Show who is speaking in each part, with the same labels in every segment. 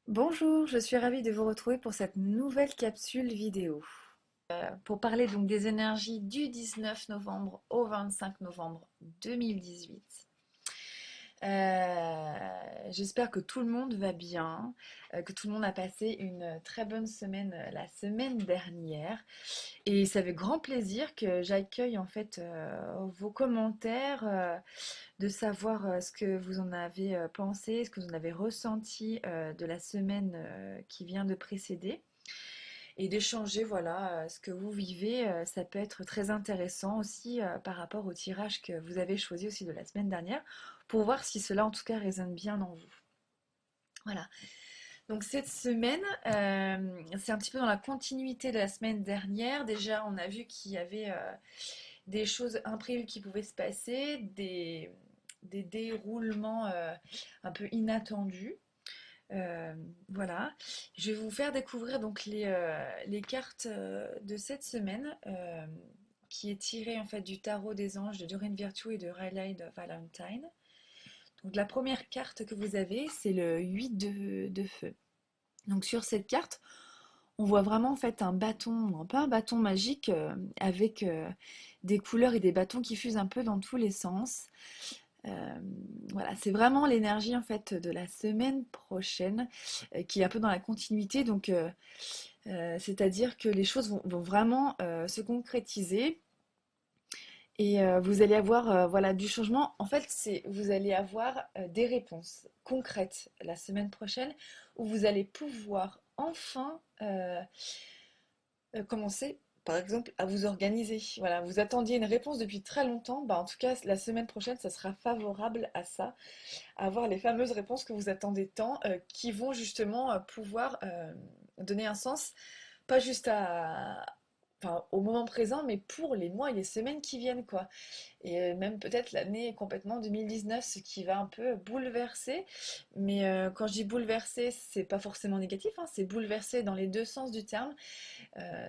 Speaker 1: Bonjour, je suis ravie de vous retrouver pour cette nouvelle capsule vidéo. Pour parler donc des énergies du 19 novembre au 25 novembre 2018. J'espère que tout le monde va bien, que tout le monde a passé une très bonne semaine la semaine dernière. Et c'est avec grand plaisir que j'accueille en fait vos commentaires, de savoir ce que vous en avez pensé, ce que vous en avez ressenti de la semaine qui vient de précéder. Et d'échanger, voilà, ce que vous vivez, ça peut être très intéressant aussi par rapport au tirage que vous avez choisi aussi de la semaine dernière, pour voir si cela en tout cas résonne bien en vous. Voilà. Donc cette semaine, c'est un petit peu dans la continuité de la semaine dernière. Déjà, on a vu qu'il y avait des choses imprévues qui pouvaient se passer, des déroulements un peu inattendus. Euh, voilà, je vais vous faire découvrir donc les cartes de cette semaine qui est tirée en fait du tarot des anges de Doreen Virtue et de Riley de Valentine. Donc la première carte que vous avez, c'est le 8 de feu. Donc sur cette carte, on voit vraiment en fait un bâton, pas un bâton magique, avec des couleurs et des bâtons qui fusent un peu dans tous les sens. Euh, voilà, c'est vraiment l'énergie en fait de la semaine prochaine qui est un peu dans la continuité. Donc, c'est-à-dire que les choses vont vraiment se concrétiser et vous allez avoir voilà du changement. En fait, vous allez avoir des réponses concrètes la semaine prochaine où vous allez pouvoir enfin commencer, par exemple, à vous organiser. Voilà, vous attendiez une réponse depuis très longtemps. Bah, en tout cas, la semaine prochaine, ça sera favorable à ça, à avoir les fameuses réponses que vous attendez tant, qui vont justement pouvoir donner un sens, pas juste enfin, au moment présent, mais pour les mois et les semaines qui viennent, quoi. Et même peut-être l'année complètement 2019, ce qui va un peu bouleverser. Mais quand je dis bouleverser, c'est pas forcément négatif, hein, c'est bouleverser dans les deux sens du terme.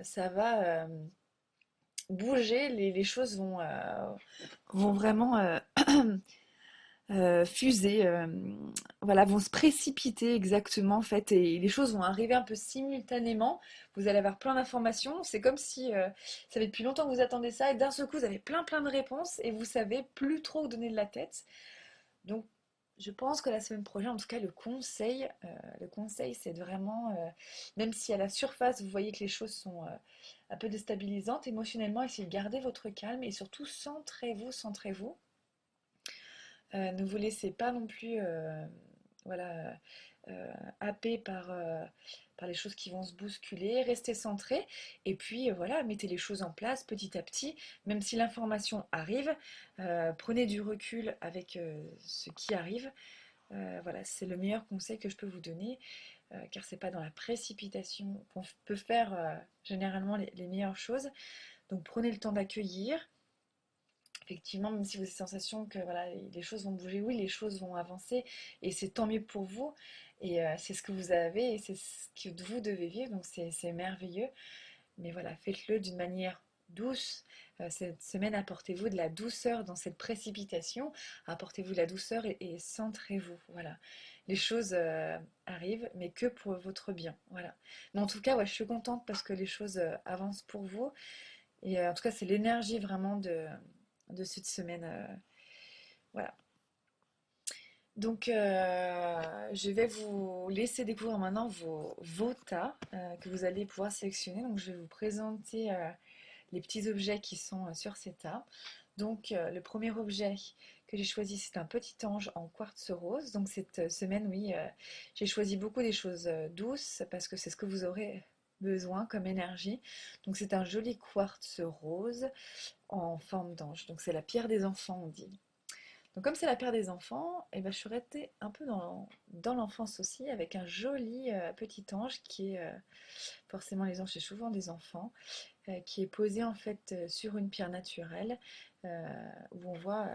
Speaker 1: Ça va bouger, les choses vont vraiment fuser, voilà, vont se précipiter exactement en fait, et les choses vont arriver un peu simultanément. Vous allez avoir plein d'informations. C'est comme si ça fait depuis longtemps que vous attendez ça, et d'un seul coup vous avez plein de réponses et vous savez plus trop où donner de la tête. Donc je pense que la semaine prochaine, en tout cas, le conseil, c'est de vraiment, même si à la surface vous voyez que les choses sont un peu déstabilisantes émotionnellement, essayez de garder votre calme et surtout centrez-vous, centrez-vous. Ne vous laissez pas non plus voilà, happé par les choses qui vont se bousculer. Restez centré et puis voilà, mettez les choses en place petit à petit. Même si l'information arrive, prenez du recul avec ce qui arrive. Voilà, c'est le meilleur conseil que je peux vous donner, car c'est pas dans la précipitation qu'on peut faire généralement les meilleures choses. Donc prenez le temps d'accueillir. Effectivement, même si vous avez la sensation que voilà, les choses vont bouger, oui, les choses vont avancer et c'est tant mieux pour vous. Et c'est ce que vous avez et c'est ce que vous devez vivre, donc c'est merveilleux. Mais voilà, faites-le d'une manière douce. Cette semaine, apportez-vous de la douceur dans cette précipitation. Apportez-vous de la douceur et centrez-vous. Voilà, les choses arrivent, mais que pour votre bien. Voilà. Mais en tout cas, ouais, je suis contente parce que les choses avancent pour vous. Et en tout cas, c'est l'énergie vraiment de cette semaine. Voilà. Donc, je vais vous laisser découvrir maintenant vos tas que vous allez pouvoir sélectionner. Donc, je vais vous présenter les petits objets qui sont sur ces tas. Donc, le premier objet que j'ai choisi, c'est un petit ange en quartz rose. Donc, cette semaine, oui, j'ai choisi beaucoup des choses douces parce que c'est ce que vous aurez besoin comme énergie. Donc, c'est un joli quartz rose en forme d'ange. Donc, c'est la pierre des enfants, on dit. Donc comme c'est la paire des enfants, et ben, je suis restée un peu dans l'enfance aussi, avec un joli petit ange qui est, forcément les anges c'est souvent des enfants, qui est posé en fait sur une pierre naturelle, où on voit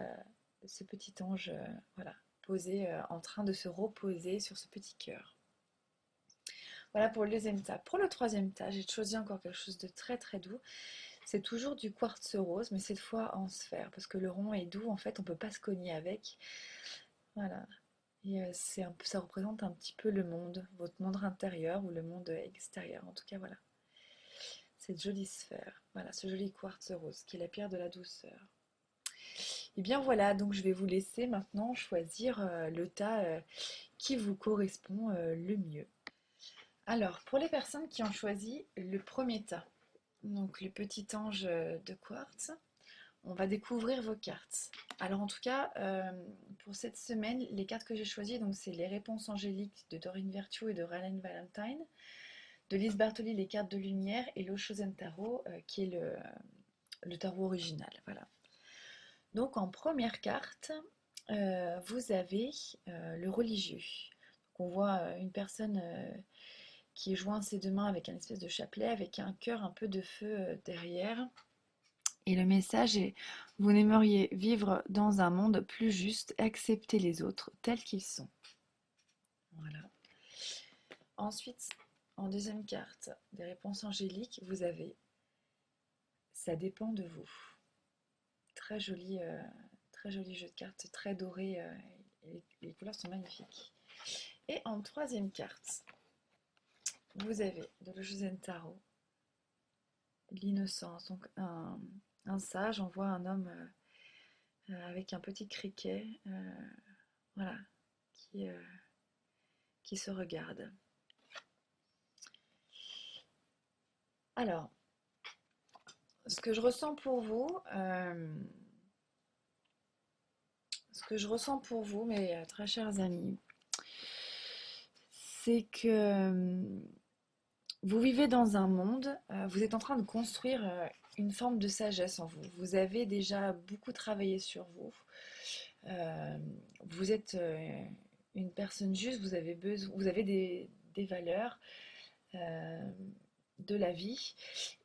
Speaker 1: ce petit ange voilà, posé en train de se reposer sur ce petit cœur. Voilà pour le deuxième tas. Pour le troisième tas, j'ai choisi encore quelque chose de très doux. C'est toujours du quartz rose, mais cette fois en sphère, parce que le rond est doux, en fait, on ne peut pas se cogner avec. Voilà. Et ça représente un petit peu le monde, votre monde intérieur ou le monde extérieur. En tout cas, voilà. Cette jolie sphère, voilà, ce joli quartz rose qui est la pierre de la douceur. Et bien voilà, donc je vais vous laisser maintenant choisir le tas qui vous correspond le mieux. Alors, pour les personnes qui ont choisi le premier tas, donc le petit ange de quartz, on va découvrir vos cartes. Alors en tout cas, pour cette semaine, les cartes que j'ai choisies, donc c'est les réponses angéliques de Doreen Virtue et de Ryan Valentine, de Lise Bartoli, les cartes de lumière, et l'Oshozen Tarot, qui est le tarot original. Voilà. Donc en première carte, vous avez le religieux. Donc, on voit une personne qui est joint ses deux mains avec un espèce de chapelet, avec un cœur un peu de feu derrière. Et le message est, vous n'aimeriez vivre dans un monde plus juste, accepter les autres tels qu'ils sont. Voilà. Ensuite, en deuxième carte, des réponses angéliques, vous avez, ça dépend de vous. Très joli jeu de cartes, très doré, et les couleurs sont magnifiques. Et en troisième carte, vous avez de l'Oshozen Tarot, l'innocence, donc un sage, on voit un homme avec un petit criquet, voilà, qui, euh, qui se regarde. Alors, ce que je ressens pour vous, mes très chers amis, c'est que vous vivez dans un monde, vous êtes en train de construire une forme de sagesse en vous. Vous avez déjà beaucoup travaillé sur vous. Euh, vous êtes une personne juste, vous avez des valeurs euh, de la vie.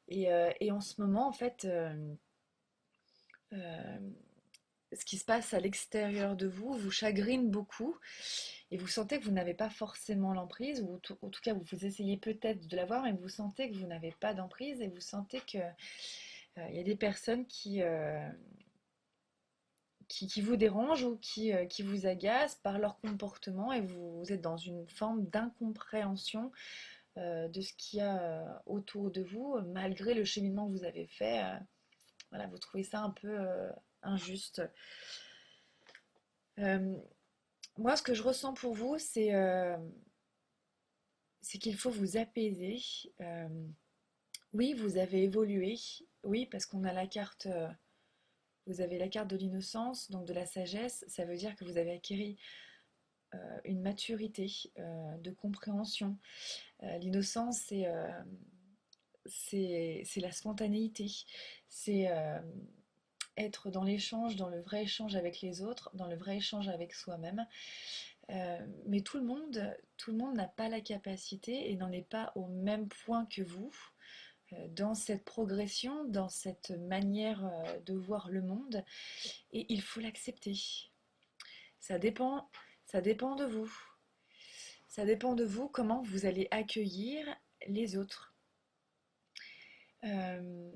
Speaker 1: Et en ce moment, en fait, euh, ce qui se passe à l'extérieur de vous vous chagrine beaucoup et vous sentez que vous n'avez pas forcément l'emprise, ou en tout cas vous essayez peut-être de l'avoir, mais vous sentez que vous n'avez pas d'emprise et vous sentez que il y a des personnes qui vous dérangent ou qui vous agacent par leur comportement et vous êtes dans une forme d'incompréhension de ce qu'il y a autour de vous, malgré le cheminement que vous avez fait. Voilà, vous trouvez ça un peu injuste. Euh, Moi, ce que je ressens pour vous, c'est qu'il faut vous apaiser. Euh, oui, vous avez évolué. Oui, parce qu'on a la carte, vous avez la carte de l'innocence, donc de la sagesse. Ça veut dire que vous avez acquis une maturité de compréhension. L'innocence, c'est la spontanéité. C'est être dans l'échange, dans le vrai échange avec les autres, dans le vrai échange avec soi-même. Mais tout le monde n'a pas la capacité et n'en est pas au même point que vous dans cette progression, dans cette manière de voir le monde. Et il faut l'accepter. Ça dépend, ça dépend de vous. Ça dépend de vous comment vous allez accueillir les autres. Euh,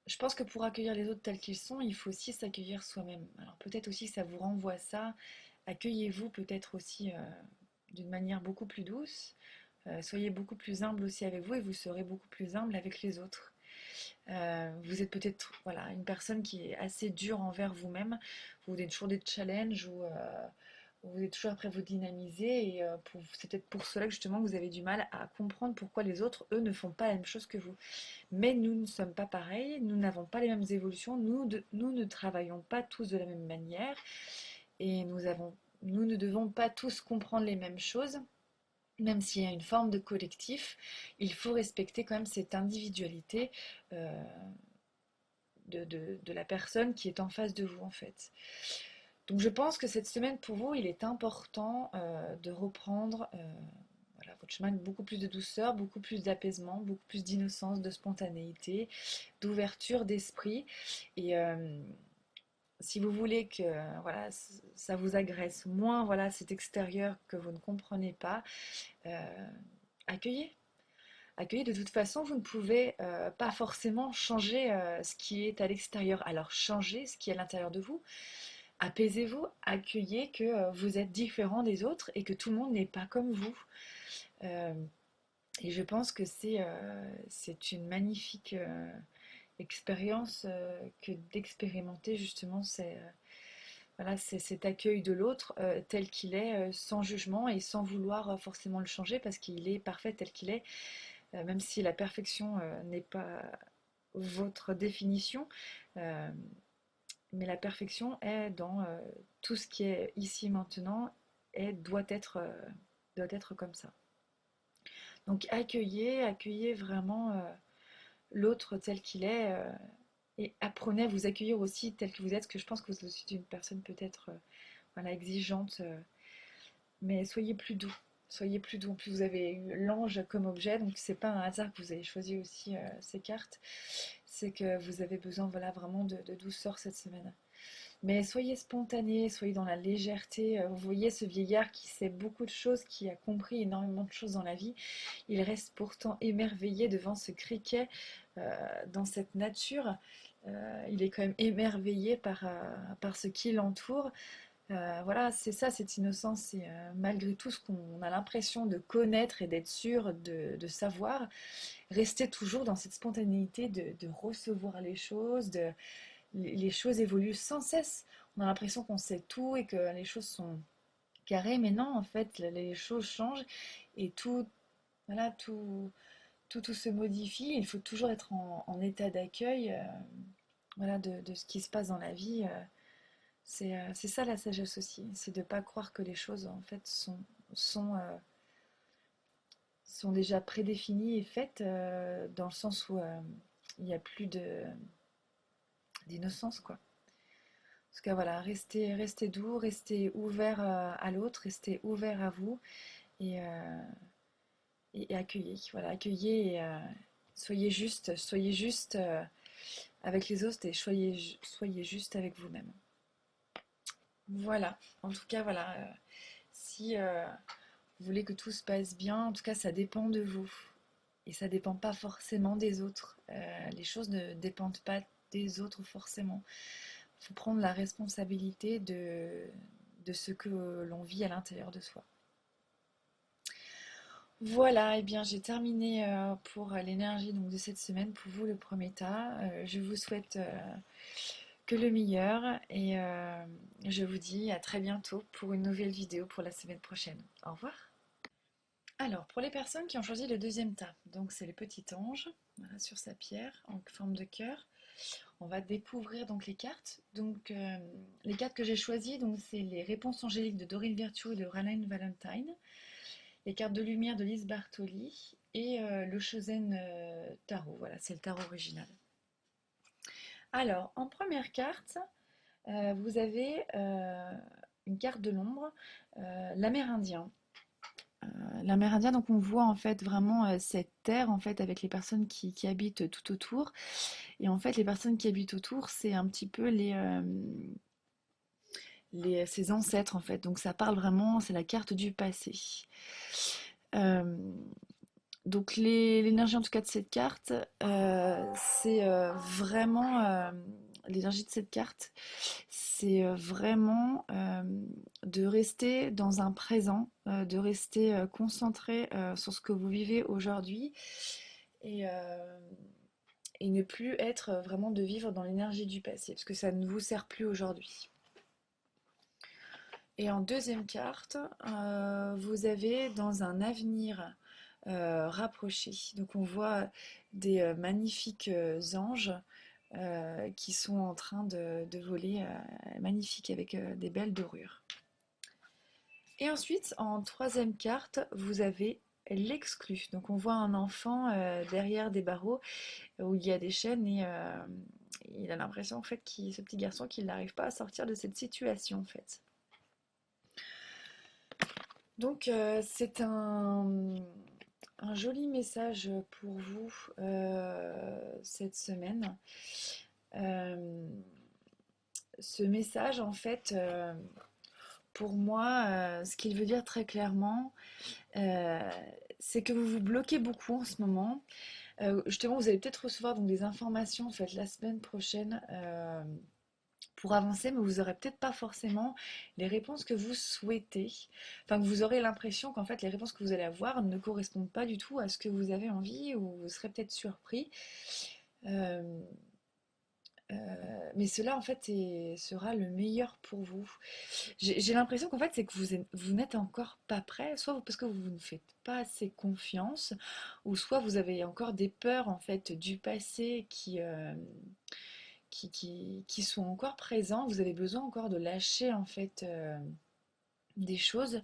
Speaker 1: je pense que pour accueillir les autres tels qu'ils sont, il faut aussi s'accueillir soi-même. Alors peut-être aussi ça vous renvoie ça. Accueillez-vous peut-être aussi d'une manière beaucoup plus douce. Soyez beaucoup plus humble aussi avec vous et vous serez beaucoup plus humble avec les autres. Vous êtes peut-être voilà, une personne qui est assez dure envers vous-même. Vous avez toujours des challenges où vous êtes toujours après vous dynamiser et c'est peut-être pour cela que justement vous avez du mal à comprendre pourquoi les autres, eux, ne font pas la même chose que vous. Mais nous ne sommes pas pareils, nous n'avons pas les mêmes évolutions, nous ne travaillons pas tous de la même manière et nous ne devons pas tous comprendre les mêmes choses. Même s'il y a une forme de collectif, il faut respecter quand même cette individualité euh, de la personne qui est en face de vous en fait. Donc je pense que cette semaine pour vous, il est important de reprendre voilà, votre chemin avec beaucoup plus de douceur, beaucoup plus d'apaisement, beaucoup plus d'innocence, de spontanéité, d'ouverture d'esprit. Et si vous voulez que voilà, ça vous agresse moins, voilà, cet extérieur que vous ne comprenez pas, euh, accueillez. Accueillir, de toute façon, vous ne pouvez pas forcément changer ce qui est à l'extérieur. Alors changez ce qui est à l'intérieur de vous. apaisez-vous, accueillez que vous êtes différent des autres et que tout le monde n'est pas comme vous. Euh, et je pense que c'est une magnifique expérience que d'expérimenter justement voilà, cet accueil de l'autre tel qu'il est, sans jugement et sans vouloir forcément le changer parce qu'il est parfait tel qu'il est, même si la perfection n'est pas votre définition. euh, mais la perfection est dans tout ce qui est ici maintenant et doit être comme ça. Donc accueillez vraiment l'autre tel qu'il est et apprenez à vous accueillir aussi tel que vous êtes, parce que je pense que vous êtes aussi une personne peut-être voilà, exigeante, mais soyez plus doux. Soyez plus doux. En plus, vous avez eu l'ange comme objet, donc c'est pas un hasard que vous avez choisi aussi ces cartes. C'est que vous avez besoin, voilà, vraiment de douceur cette semaine. Mais soyez spontané, soyez dans la légèreté. Vous voyez ce vieillard qui sait beaucoup de choses, qui a compris énormément de choses dans la vie. Il reste pourtant émerveillé devant ce criquet dans cette nature. Il est quand même émerveillé par ce qui l'entoure. Voilà, c'est ça, cette innocence. C'est malgré tout ce qu'on a l'impression de connaître et d'être sûr de savoir, rester toujours dans cette spontanéité de recevoir les choses, les choses évoluent sans cesse. On a l'impression qu'on sait tout et que les choses sont carrées, mais non, en fait, les choses changent et voilà, tout se modifie. Il faut toujours être en état d'accueil, voilà, de ce qui se passe dans la vie. C'est ça la sagesse aussi, c'est de ne pas croire que les choses en fait sont, euh, sont déjà prédéfinies et faites, dans le sens où il n'y a plus d'innocence, quoi. En tout cas, voilà, restez doux, restez ouvert à l'autre, restez ouvert à vous et, et accueillez. Voilà, accueillez et soyez juste avec les autres et soyez juste avec vous-même. Voilà, en tout cas, voilà, si vous voulez que tout se passe bien, en tout cas, ça dépend de vous. Et ça dépend pas forcément des autres. Les choses ne dépendent pas des autres forcément. Il faut prendre la responsabilité de ce que l'on vit à l'intérieur de soi. Voilà, et bien j'ai terminé pour l'énergie donc de cette semaine, pour vous le premier tas. Je vous souhaite que le meilleur et je vous dis à très bientôt pour une nouvelle vidéo pour la semaine prochaine. Au revoir. Alors, pour les personnes qui ont choisi le deuxième tas, donc c'est le petit ange, voilà, sur sa pierre en forme de cœur. On va découvrir donc les cartes. Donc les cartes que j'ai choisies, donc c'est les réponses angéliques de Dorine Virtue et de Ryan Valentine, les cartes de lumière de Lise Bartoli et le Chosen Tarot. Voilà, c'est le tarot original. Alors, en première carte, vous avez une carte de l'ombre, l'Amérindien. L'Amérindien, donc on voit en fait vraiment cette terre en fait avec les personnes qui habitent tout autour. Et en fait, les personnes qui habitent autour, c'est un petit peu ses ancêtres en fait. Donc ça parle vraiment, c'est la carte du passé. Euh, donc l'énergie en tout cas de cette carte, c'est vraiment l'énergie de cette carte, c'est vraiment de rester dans un présent, de rester concentré sur ce que vous vivez aujourd'hui et, euh, et ne plus être vraiment de vivre dans l'énergie du passé, parce que ça ne vous sert plus aujourd'hui. Et en deuxième carte, vous avez dans un avenir rapproché. Donc on voit des magnifiques anges qui sont en train de voler, magnifiques avec des belles dorures. Et ensuite, en troisième carte, vous avez l'exclu. Donc on voit un enfant derrière des barreaux où il y a des chaînes et il a l'impression en fait ce petit garçon qu'il n'arrive pas à sortir de cette situation en fait. Donc c'est un joli message pour vous cette semaine. Euh, Ce message en fait, pour moi, ce qu'il veut dire très clairement, euh, c'est que vous vous bloquez beaucoup en ce moment. Justement, vous allez peut-être recevoir donc des informations en fait la semaine prochaine pour avancer, mais vous n'aurez peut-être pas forcément les réponses que vous souhaitez. Enfin, que vous aurez l'impression qu'en fait, les réponses que vous allez avoir ne correspondent pas du tout à ce que vous avez envie, ou vous serez peut-être surpris. Euh, mais cela, en fait, sera le meilleur pour vous. J'ai l'impression qu'en fait, c'est que vous n'êtes encore pas prêt, soit parce que vous ne faites pas assez confiance, ou soit vous avez encore des peurs, en fait, du passé qui sont encore présents. Vous avez besoin encore de lâcher, en fait, des choses.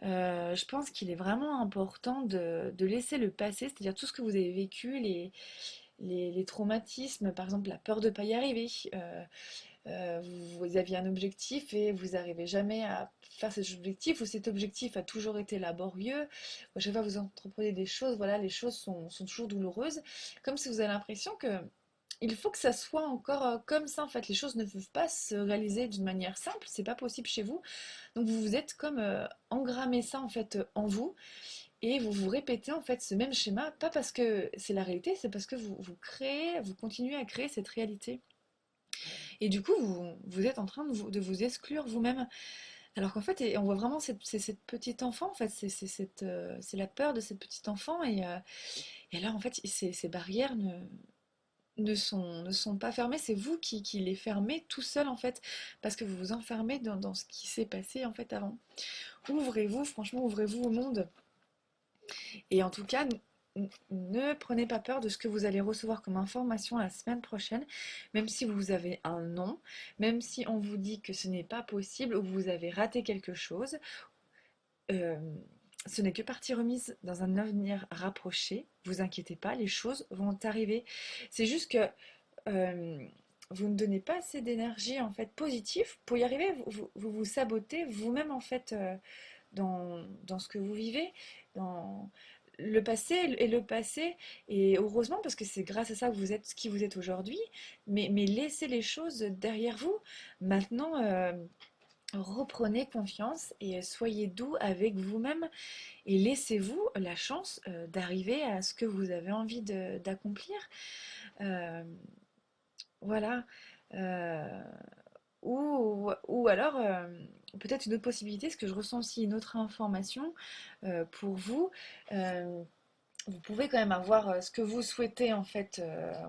Speaker 1: Je pense qu'il est vraiment important de laisser le passé, c'est-à-dire tout ce que vous avez vécu, les traumatismes, par exemple la peur de ne pas y arriver. Vous aviez un objectif et vous n'arrivez jamais à faire cet objectif, ou cet objectif a toujours été laborieux. À chaque fois que vous entreprenez des choses, voilà, les choses sont toujours douloureuses. Comme si vous avez l'impression que il faut que ça soit encore comme ça en fait. Les choses ne peuvent pas se réaliser d'une manière simple, c'est pas possible chez vous. Donc vous vous êtes comme engrammé ça en fait en vous, et vous vous répétez en fait ce même schéma, pas parce que c'est la réalité, c'est parce que vous créez, vous continuez à créer cette réalité. Et du coup, vous êtes en train de vous exclure vous-même. Alors qu'en fait, et on voit vraiment c'est cette petite enfant, en fait, c'est la peur de cette petite enfant. Et là, en fait, ces barrières ne sont pas fermées, c'est vous qui les fermez tout seul, en fait, parce que vous vous enfermez dans ce qui s'est passé, en fait, avant. Ouvrez-vous, franchement, ouvrez-vous au monde. Et en tout cas, ne prenez pas peur de ce que vous allez recevoir comme information la semaine prochaine, même si vous avez un non, même si on vous dit que ce n'est pas possible ou que vous avez raté quelque chose. euh, Ce n'est que partie remise dans un avenir rapproché. Vous inquiétez pas, les choses vont arriver. C'est juste que euh, vous ne donnez pas assez d'énergie en fait positive pour y arriver. Vous sabotez vous-même en fait dans ce que vous vivez, dans le passé et le passé, et heureusement parce que c'est grâce à ça que vous êtes ce qui vous êtes aujourd'hui, mais laissez les choses derrière vous. Maintenant, reprenez confiance et soyez doux avec vous-même et laissez-vous la chance d'arriver à ce que vous avez envie d'accomplir. Euh, voilà. Euh, ou alors, peut-être une autre possibilité, parce que je ressens aussi une autre information pour vous. Euh, Vous pouvez quand même avoir ce que vous souhaitez en fait.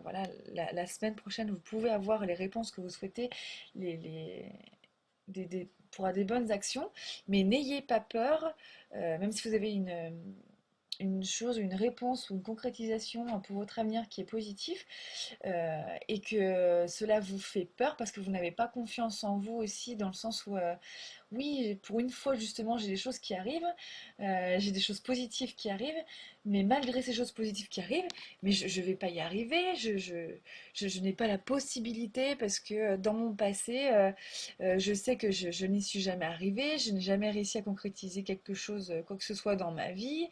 Speaker 1: Voilà, la semaine prochaine, vous pouvez avoir les réponses que vous souhaitez, les, pour des bonnes actions, mais n'ayez pas peur, même si vous avez une chose, une réponse ou une concrétisation pour votre avenir qui est positif, et que cela vous fait peur parce que vous n'avez pas confiance en vous aussi, dans le sens où oui, pour une fois justement, j'ai des choses qui arrivent, j'ai des choses positives qui arrivent, mais malgré ces choses positives qui arrivent, mais je ne vais pas y arriver, je n'ai pas la possibilité parce que dans mon passé, je sais que je n'y suis jamais arrivée, je n'ai jamais réussi à concrétiser quelque chose, quoi que ce soit dans ma vie.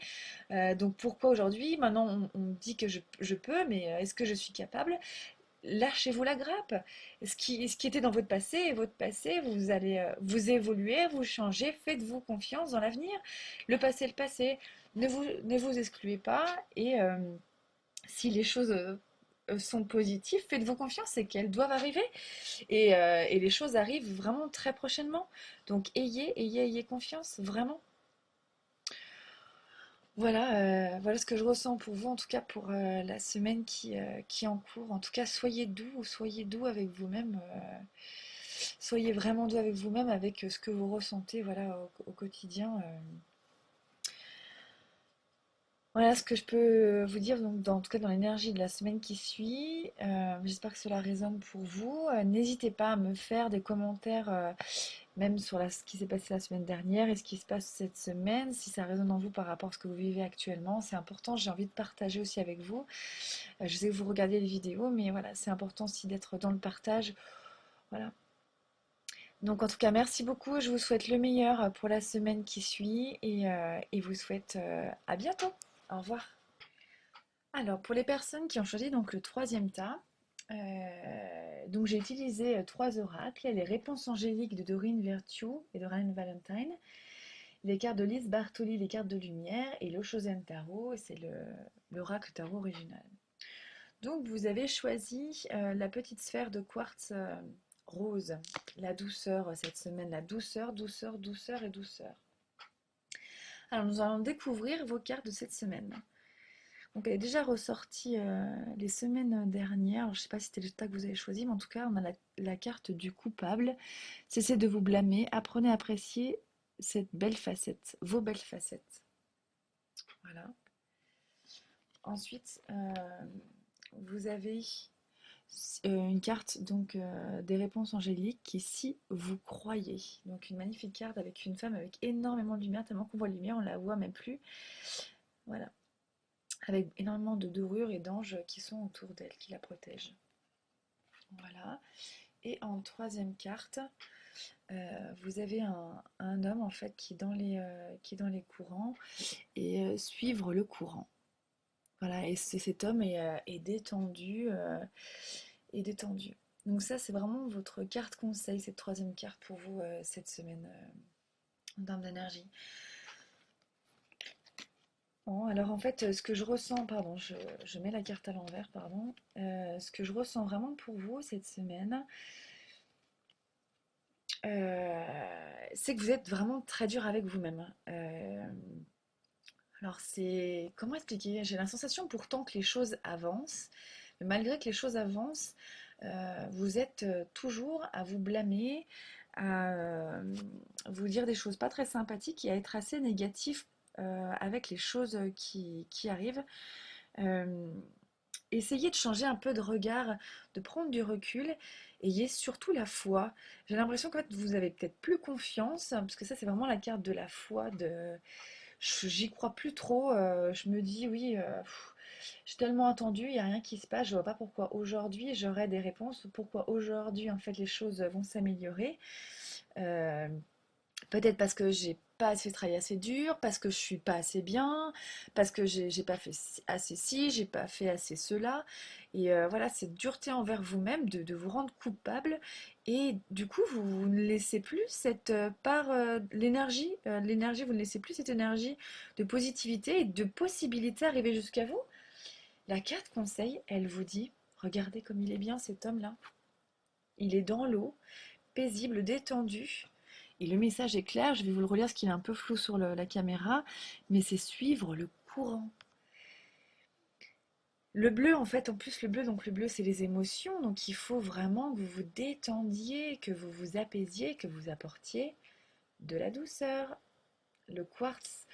Speaker 1: Donc pourquoi aujourd'hui, maintenant on me dit que je peux, mais est-ce que je suis capable? Lâchez-vous la grappe. Ce qui était dans votre passé, vous allez vous évoluer, vous changer, faites-vous confiance dans l'avenir. Le passé, le passé. Ne vous excluez pas. Et si les choses sont positives, faites-vous confiance, c'est qu'elles doivent arriver. Et les choses arrivent vraiment très prochainement. Donc ayez confiance, vraiment. Voilà, voilà ce que je ressens pour vous, en tout cas pour la semaine qui est en cours. En tout cas, soyez doux avec vous-même. Soyez vraiment doux avec vous-même, avec ce que vous ressentez, voilà, au quotidien. Voilà ce que je peux vous dire, donc, en tout cas dans l'énergie de la semaine qui suit. J'espère que cela résonne pour vous. N'hésitez pas à me faire des commentaires, même sur ce qui s'est passé la semaine dernière et ce qui se passe cette semaine, si ça résonne en vous par rapport à ce que vous vivez actuellement. C'est important, j'ai envie de partager aussi avec vous. Je sais que vous regardez les vidéos, mais voilà, c'est important aussi d'être dans le partage. Voilà. Donc en tout cas, merci beaucoup. Je vous souhaite le meilleur pour la semaine qui suit et vous souhaite à bientôt. Au revoir. Alors pour les personnes qui ont choisi donc le troisième tas, donc j'ai utilisé trois oracles, les réponses angéliques de Dorine Virtue et de Ryan Valentine, les cartes de Lise Bartoli, les cartes de lumière, et l'Oshozen Tarot, c'est l'oracle tarot original. Donc vous avez choisi la petite sphère de quartz Rose, la douceur cette semaine, la douceur, douceur, douceur et douceur. Alors nous allons découvrir vos cartes de cette semaine. Donc elle est déjà ressortie les semaines dernières. Alors, je ne sais pas si c'était le tas que vous avez choisi, mais en tout cas on a la carte du coupable. Cessez de vous blâmer, apprenez à apprécier cette belle facette, vos belles facettes. Voilà. Ensuite, vous avez une carte donc des réponses angéliques qui si vous croyez. Donc une magnifique carte avec une femme avec énormément de lumière, tellement qu'on voit la lumière, on la voit même plus. Voilà. Avec énormément de dorures et d'anges qui sont autour d'elle, qui la protègent. Voilà. Et en troisième carte, vous avez un homme en fait qui est dans les courants et suivre le courant. Voilà, et cet homme est détendu, est détendu. Donc ça, c'est vraiment votre carte conseil, cette troisième carte pour vous cette semaine en termes d'énergie. Bon, alors en fait, ce que je ressens, pardon, je mets la carte à l'envers, pardon. Ce que je ressens vraiment pour vous cette semaine, c'est que vous êtes vraiment très dur avec vous-même. Alors c'est... Comment expliquer? J'ai la sensation pourtant que les choses avancent, mais malgré que les choses avancent, vous êtes toujours à vous blâmer, à vous dire des choses pas très sympathiques et à être assez négatif avec les choses qui arrivent. Euh, Essayez de changer un peu de regard, de prendre du recul. Ayez surtout la foi. J'ai l'impression qu'en fait, vous avez peut-être plus confiance, parce que ça, c'est vraiment la carte de la foi. J'y crois plus trop. Je me dis, oui, j'ai tellement attendu, il n'y a rien qui se passe. Je vois pas pourquoi aujourd'hui j'aurai des réponses, pourquoi aujourd'hui, en fait, les choses vont s'améliorer. Euh, Peut-être parce que j'ai pas assez travaillé assez dur, parce que je suis pas assez bien, parce que j'ai pas fait assez ci, j'ai pas fait assez cela. Et voilà, cette dureté envers vous-même, de vous rendre coupable. Et du coup, vous ne laissez plus cette part, l'énergie, vous ne laissez plus cette énergie de positivité et de possibilité arriver jusqu'à vous. La carte conseil, elle vous dit, regardez comme il est bien cet homme-là. Il est dans l'eau, paisible, détendu. Et le message est clair, je vais vous le relire parce qu'il est un peu flou sur la caméra, mais c'est suivre le courant. Le bleu, en fait, en plus le bleu, donc le bleu c'est les émotions, donc il faut vraiment que vous vous détendiez, que vous vous apaisiez, que vous apportiez de la douceur. Le quartz,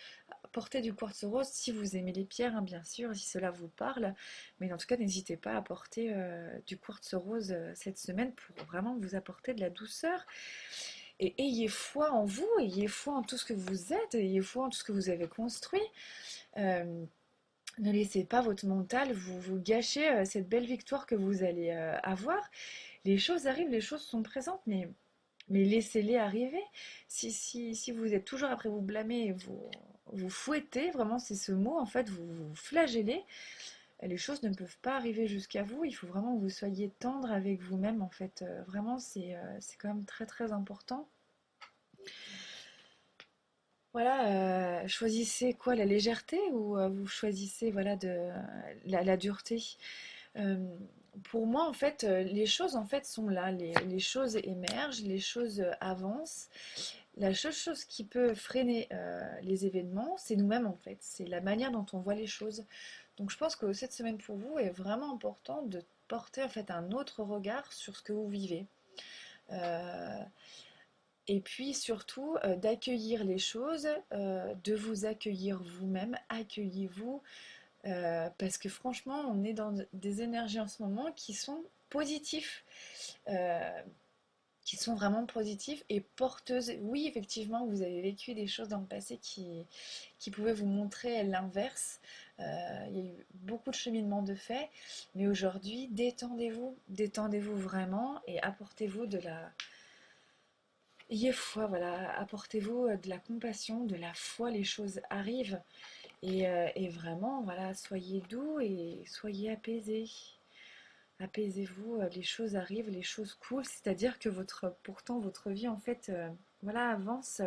Speaker 1: portez du quartz rose si vous aimez les pierres, hein, bien sûr, si cela vous parle, mais en tout cas n'hésitez pas à porter du quartz rose cette semaine pour vraiment vous apporter de la douceur. Et ayez foi en vous, ayez foi en tout ce que vous êtes, ayez foi en tout ce que vous avez construit. Euh, Ne laissez pas votre mental vous gâcher cette belle victoire que vous allez avoir. Les choses arrivent, les choses sont présentes, mais laissez-les arriver. Si vous êtes toujours après vous blâmer et vous fouettez, vraiment c'est ce mot, en fait, vous flagellez, les choses ne peuvent pas arriver jusqu'à vous. Il faut vraiment que vous soyez tendre avec vous-même, en fait. Vraiment, c'est quand même très très important. Voilà, choisissez quoi, la légèreté ou vous choisissez voilà la dureté. Euh, pour moi, en fait, les choses en fait sont là, les choses émergent, les choses avancent. La seule chose qui peut freiner les événements, c'est nous-mêmes en fait, c'est la manière dont on voit les choses. Donc, je pense que cette semaine pour vous est vraiment important de porter en fait un autre regard sur ce que vous vivez. Euh, et puis surtout, d'accueillir les choses, de vous accueillir vous-même, accueillez-vous, parce que franchement, on est dans des énergies en ce moment qui sont positifs, euh, qui sont vraiment positifs et porteuses. Oui, effectivement, vous avez vécu des choses dans le passé qui pouvaient vous montrer l'inverse. Il y a eu beaucoup de cheminement de fait, mais aujourd'hui, détendez-vous, détendez-vous vraiment et apportez-vous de la... Ayez foi, voilà, apportez-vous de la compassion, de la foi, les choses arrivent. Et vraiment, voilà, soyez doux et soyez apaisés. Apaisez-vous, les choses arrivent, les choses coulent, c'est-à-dire que pourtant votre vie en fait, voilà, avance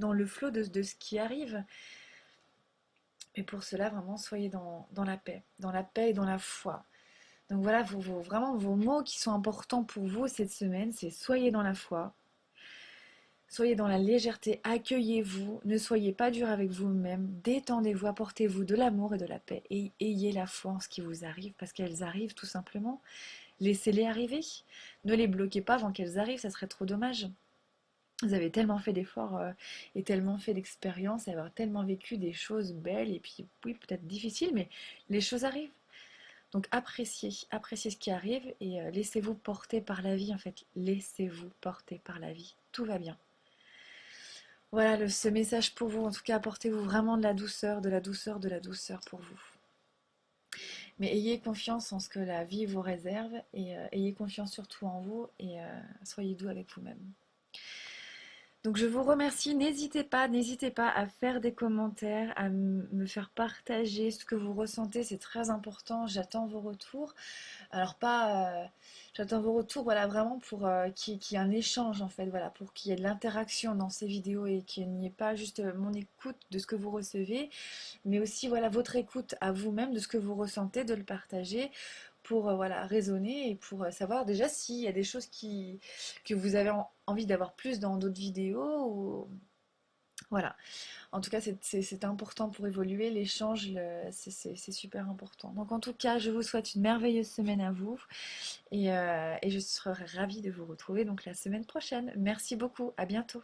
Speaker 1: dans le flot de ce qui arrive. Et pour cela, vraiment, soyez dans la paix et dans la foi. Donc voilà, vraiment vos mots qui sont importants pour vous cette semaine, c'est soyez dans la foi, soyez dans la légèreté, accueillez-vous, ne soyez pas dur avec vous-même, détendez-vous, apportez-vous de l'amour et de la paix et ayez la foi en ce qui vous arrive parce qu'elles arrivent tout simplement. Laissez-les arriver, ne les bloquez pas avant qu'elles arrivent, ça serait trop dommage. Vous avez tellement fait d'efforts et tellement fait d'expériences, et avoir tellement vécu des choses belles et puis oui peut-être difficiles, mais les choses arrivent. Donc appréciez, appréciez ce qui arrive et laissez-vous porter par la vie en fait. Laissez-vous porter par la vie. Tout va bien. Voilà ce message pour vous. En tout cas, apportez-vous vraiment de la douceur, de la douceur, de la douceur pour vous. Mais ayez confiance en ce que la vie vous réserve et ayez confiance surtout en vous et soyez doux avec vous-même. Donc je vous remercie, n'hésitez pas à faire des commentaires, à me faire partager ce que vous ressentez, c'est très important, j'attends vos retours. Alors pas, j'attends vos retours, voilà, vraiment pour qu'il y ait un échange en fait, voilà, pour qu'il y ait de l'interaction dans ces vidéos et qu'il n'y ait pas juste mon écoute de ce que vous recevez, mais aussi voilà votre écoute à vous-même de ce que vous ressentez, de le partager pour voilà, raisonner et pour savoir déjà s'il y a des choses que vous avez envie d'avoir plus dans d'autres vidéos. Ou... Voilà. En tout cas, c'est important pour évoluer. L'échange, c'est super important. Donc en tout cas, je vous souhaite une merveilleuse semaine à vous et je serai ravie de vous retrouver donc la semaine prochaine. Merci beaucoup. À bientôt.